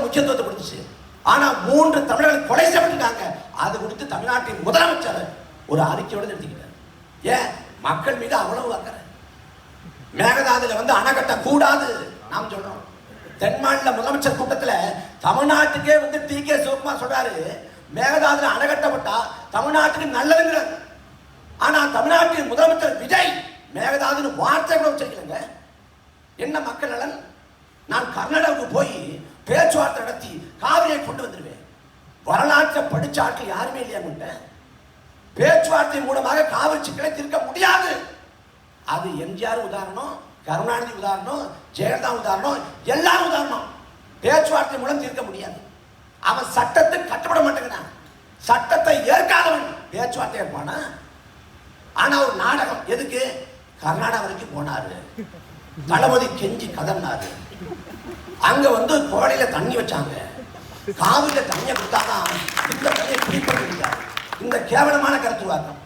முக்கியத்துவத்தை கொடுத்துச்சு. ஆனா 3 தமிழர்கள் கொலை செய்யப்பட்டாங்க. அது கொடுத்து தமிழ்நாட்டின் முதலமைச்சர் ஒரு அறிக்கையோட நிறுத்திக்கிட்டார். ஏன்? மக்கள் மீது அவ்வளவு அக்கறை. மேகதாதுல அணை கட்ட கூடாது நாம் சொல்றோம். தென் மாநில முதலமைச்சர் கூட்டத்துல தமிழ்நாட்டுக்கே டி.கே. சிவகுமார் சொல்றாரு, மேகதாதுல அணை கட்டப்பட்டா தமிழ்நாட்டுக்கு நல்லதுங்கிறார். ஆனா தமிழ்நாட்டின் முதலமைச்சர் விஜய் மேகதாதுன்னு வார்த்தை கூட வச்சிருக்கலங்க. என்ன மக்கள் நலன்? நான் கர்நாடகாவுக்கு போய் பேச்சுவார்த்தை நடத்தி காவிரியை கொண்டு வந்துடுவேன். வரலாற்றை படிச்ச ஆட்கள் யாருமே இல்லையா? பேச்சுவார்த்தை மூலமாக காவிரி சிக்கலை தீர்க்க முடியாது. அது எம்ஜிஆர் உதாரணம், கருணாநிதி உதாரணம், ஜெயலலிதா உதாரணம், எல்லாரும் உதாரணம். பேச்சுவார்த்தை மூலம் தீர்க்க முடியாது. அவன் சட்டத்துக்கு கட்டுப்பட மாட்டேங்கிறான். சட்டத்தை ஏற்காதவன் பேச்சுவார்த்தை ஏற்பானா? ஆனா ஒரு நாடகம் எதுக்கு? கர்நாடகா வரைக்கும் போனாரு, தளபதி கெஞ்சி கதர்னாரு. அங்க கோடையில தண்ணி வச்சாங்க, காவிரியில தண்ணியை கொடுத்தாதான் இந்த தண்ணியை குடிப்பது. இந்த கேவலமான கருத்து வாக்கம்